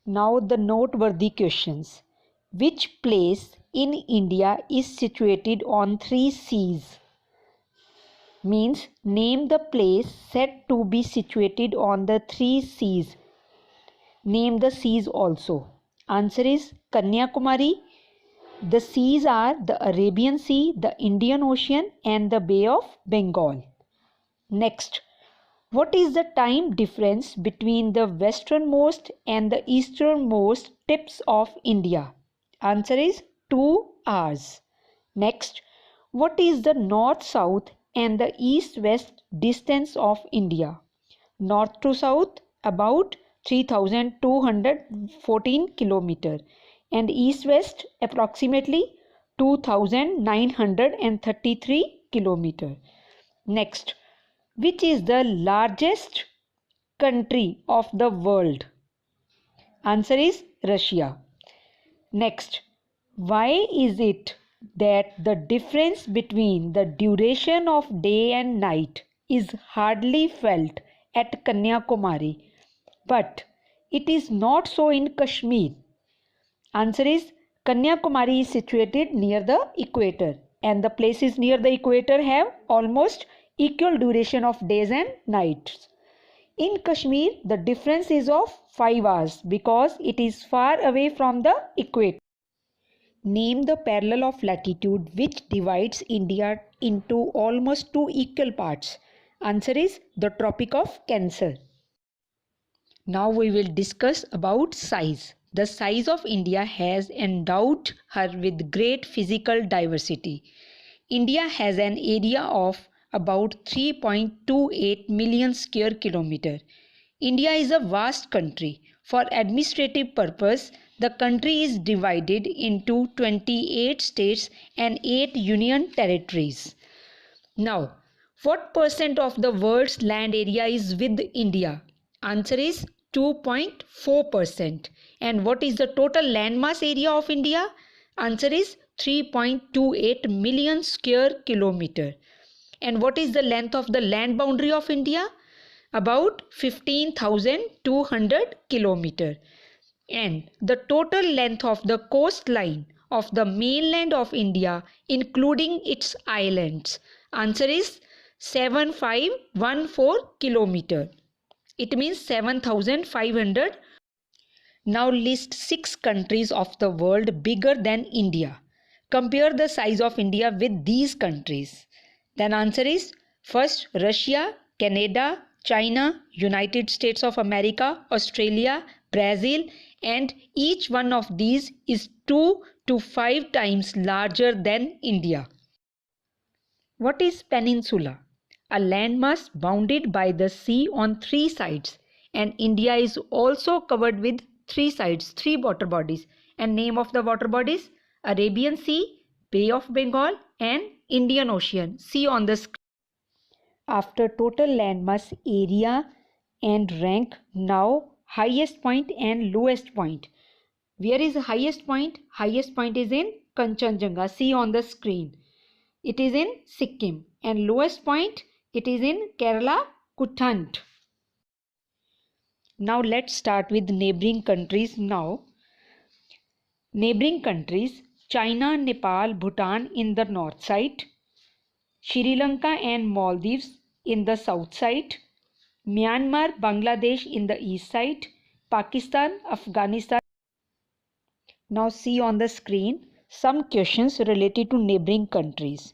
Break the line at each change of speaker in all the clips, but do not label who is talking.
Now the noteworthy questions. Which place in India is situated on three seas? Means name the place said to be situated on the three seas. Name the seas also. Answer is Kanyakumari. The seas are the Arabian Sea, the Indian Ocean and the Bay of Bengal. Next, what is the time difference between the westernmost and the easternmost tips of India? Answer is 2 hours. Next, what is the north-south and the east-west distance of India? North to south about 3214 kilometer and east-west approximately 2933 kilometer. Next, which is the largest country of the world? Answer is Russia. Next, why is it that the difference between the duration of day and night is hardly felt at Kanyakumari, but it is not so in Kashmir? Answer is Kanyakumari is situated near the equator and the places near the equator have almost equal duration of days and nights. In Kashmir, the difference is of 5 hours because it is far away from the equator. Name the parallel of latitude which divides India into almost two equal parts. Answer is the Tropic of Cancer. Now we will discuss about size. The size of India has endowed her with great physical diversity. India has an area of about 3.28 million square kilometer. India is a vast country. For administrative purpose, the country is divided into 28 states and 8 union territories. Now, what percent of the world's land area is with India? Answer is 2.4%. And what is the total landmass area of India? Answer is 3.28 million square kilometer. And what is the length of the land boundary of India? About 15,200 kilometer. And the total length of the coastline of the mainland of India including its islands. Answer is 7514 kilometer. It means 7500. Now list 6 countries of the world bigger than India. Compare the size of India with these countries. Then answer is first Russia, Canada, China, United States of America, Australia, Brazil, and each one of these is 2 to 5 times larger than India. What is peninsula? A landmass bounded by the sea on 3 sides, and India is also covered with 3 sides, 3 water bodies, and name of the water bodies Arabian Sea, Bay of Bengal and Indian Ocean. See on the screen. After total landmass area and rank, now highest point and lowest point. Where is the highest point? Highest point is in Kanchenjunga. See on the screen. It is in Sikkim, and lowest point it is in Kerala, Kuttand. Now let's start with neighboring countries now. Neighboring countries China, Nepal, Bhutan in the north side, Sri Lanka and Maldives in the south side, Myanmar, Bangladesh in the east side, Pakistan, Afghanistan. Now see on the screen some questions related to neighboring countries.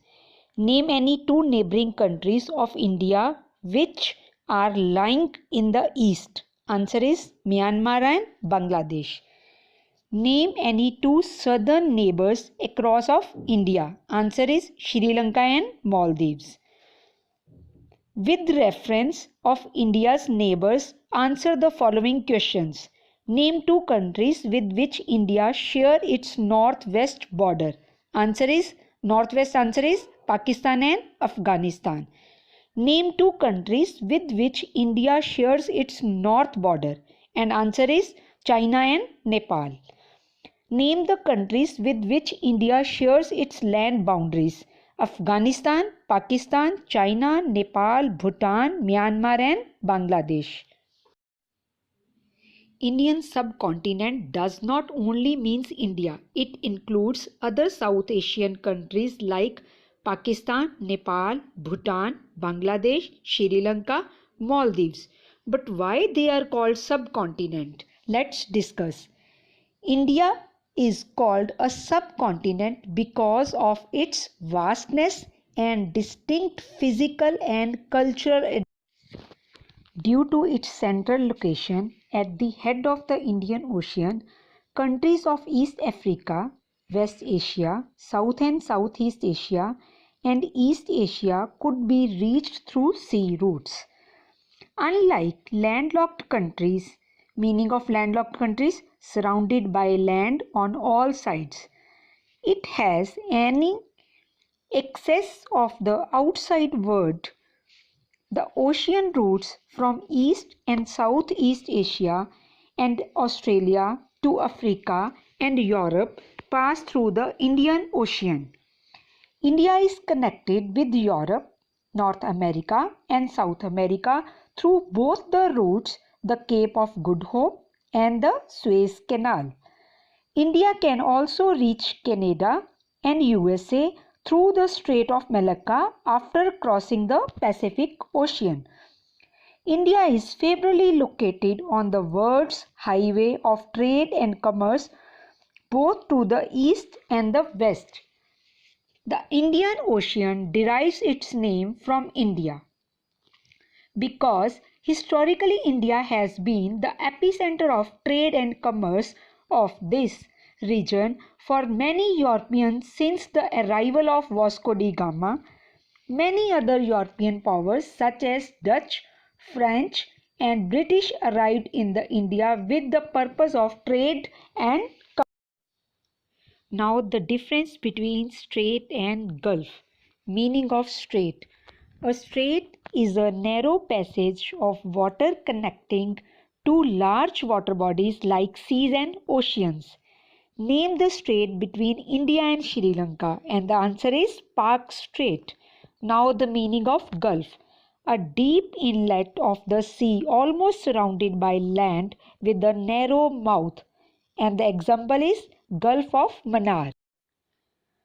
Name any 2 neighboring countries of India which are lying in the east. Answer is Myanmar and Bangladesh. Name any 2 southern neighbors across of India. Answer is Sri Lanka and Maldives. With reference of India's neighbors, answer the following questions. Name 2 countries with which India share its northwest border. Answer is northwest answer is Pakistan and Afghanistan. Name 2 countries with which India shares its north border, and answer is China and Nepal. Name the countries with which India shares its land boundaries. Afghanistan, Pakistan, China, Nepal, Bhutan, Myanmar and Bangladesh. Indian subcontinent does not only means India, it includes other South Asian countries like Pakistan, Nepal, Bhutan, Bangladesh, Sri Lanka, Maldives. But why they are called subcontinent? Let's discuss. India is called a subcontinent because of its vastness and distinct physical and cultural. Due to its central location at the head of the Indian Ocean, countries of East Africa, West Asia, South and Southeast Asia, and East Asia could be reached through sea routes. Unlike landlocked countries, meaning of landlocked countries surrounded by land on all sides, it has any excess of the outside world. The ocean routes from East and Southeast Asia and Australia to Africa and Europe pass through the Indian Ocean. India is connected with Europe, North America and South America through both the routes, the Cape of Good Hope and the Suez Canal. India can also reach Canada and USA through the Strait of Malacca after crossing the Pacific Ocean. India is favorably located on the world's highway of trade and commerce both to the east and the west. The Indian Ocean derives its name from India because historically India has been the epicenter of trade and commerce of this region for many Europeans since the arrival of Vasco da Gama. Many other European powers such as Dutch, French and British arrived in the India with the purpose of trade and commerce. Now the difference between strait and gulf. Meaning of strait. A strait is a narrow passage of water connecting two large water bodies like seas and oceans. Name the strait between India and Sri Lanka and the answer is Park Strait. Now the meaning of gulf. A deep inlet of the sea almost surrounded by land with a narrow mouth. And the example is Gulf of Mannar.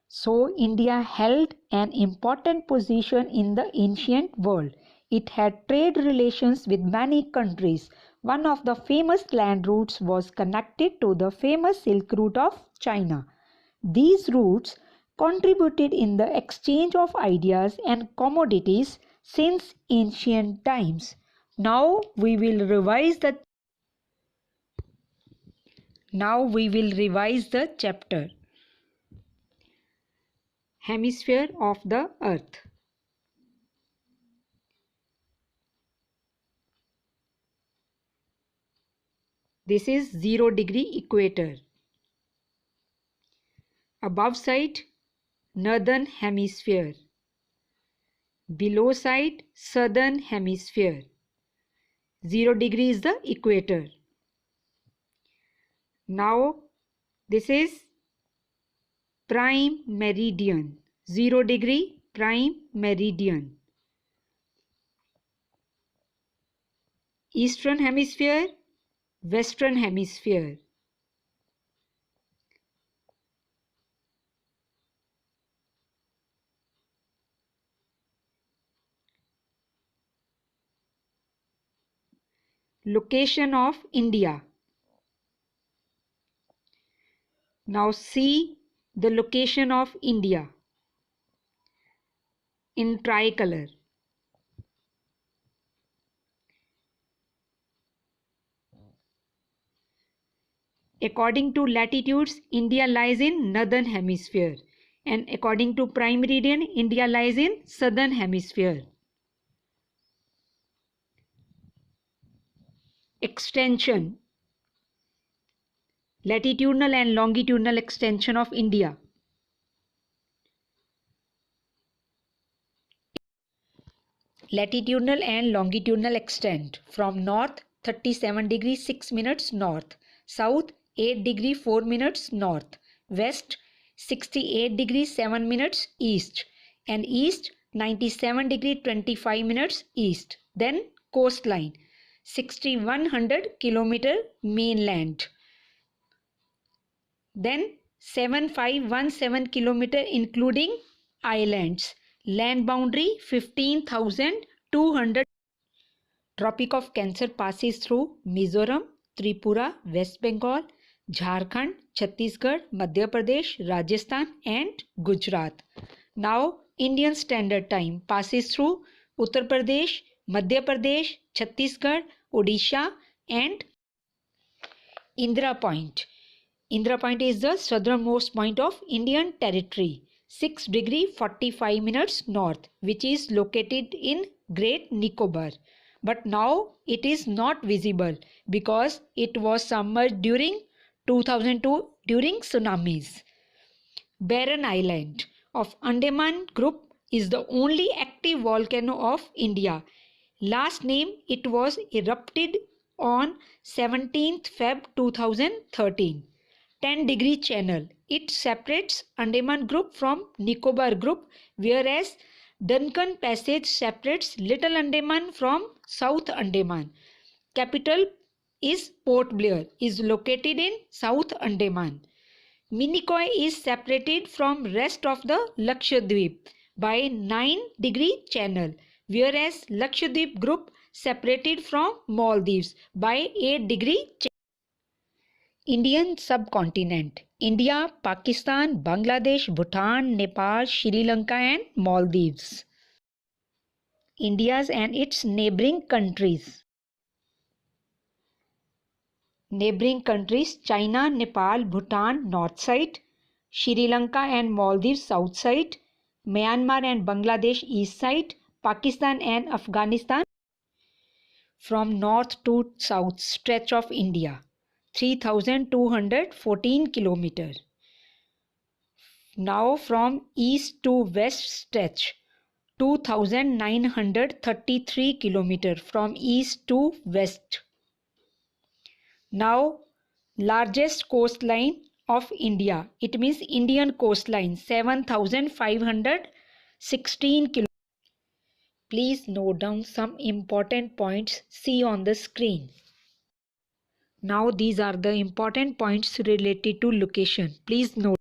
So India held an important position in the ancient world. It had trade relations with many countries. One of the famous land routes was connected to the famous Silk Route of China. These routes contributed in the exchange of ideas and commodities since ancient times. Now we will revise the chapter. Hemisphere of the Earth. This is 0° equator. Above side, northern hemisphere. Below side, southern hemisphere. 0° is the equator. Now this is prime meridian. 0° prime meridian. Eastern hemisphere, western hemisphere. Location of India. Now see the location of India in tricolor. According to latitudes, India lies in northern hemisphere, and according to prime meridian, India lies in southern hemisphere. Extension. Latitudinal and longitudinal extension of India. Latitudinal and longitudinal extent from north 37° 6 minutes north, south 8° 4 minutes north, west 68° 7 minutes east, and east 97° 25 minutes east. Then coastline 6,100 kilometer mainland. Then 7,517 kilometer including islands. Land boundary 15,200. Tropic of Cancer passes through Mizoram, Tripura, West Bengal, Jharkhand, Chhattisgarh, Madhya Pradesh, Rajasthan and Gujarat. Now Indian Standard Time passes through Uttar Pradesh, Madhya Pradesh, Chhattisgarh, Odisha and Indira Point. Indira Point is the southernmost point of Indian territory, 6 degree 45 minutes north, which is located in Great Nicobar. But now it is not visible because it was submerged during 2002 during tsunamis. Barren Island of Andaman Group is the only active volcano of India. Last name it was erupted on 17th Feb 2013. 10-degree channel. It separates Andaman Group from Nicobar Group, whereas Duncan Passage separates Little Andaman from South Andaman. Capital is Port Blair, is located in South Andaman. Minicoy is separated from rest of the Lakshadweep by 9-degree channel, whereas Lakshadweep Group separated from Maldives by 8-degree channel. Indian subcontinent. India, Pakistan, Bangladesh, Bhutan, Nepal, Sri Lanka and Maldives. India's and its neighboring countries. Neighboring countries: China, Nepal, Bhutan north side, Sri Lanka and Maldives south side, Myanmar and Bangladesh east side, Pakistan and Afghanistan. From north to south stretch of India, 3,214 km. Now from east to west stretch, 2,933 km from east to west. Now largest coastline of India, it means Indian coastline, 7,516 km. Please note down some important points. See on the screen. Now these are the important points related to location. Please note.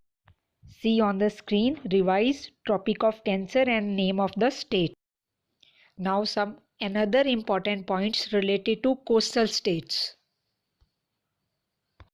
See on the screen, revise Tropic of Cancer and name of the state. Now some another important points related to coastal states.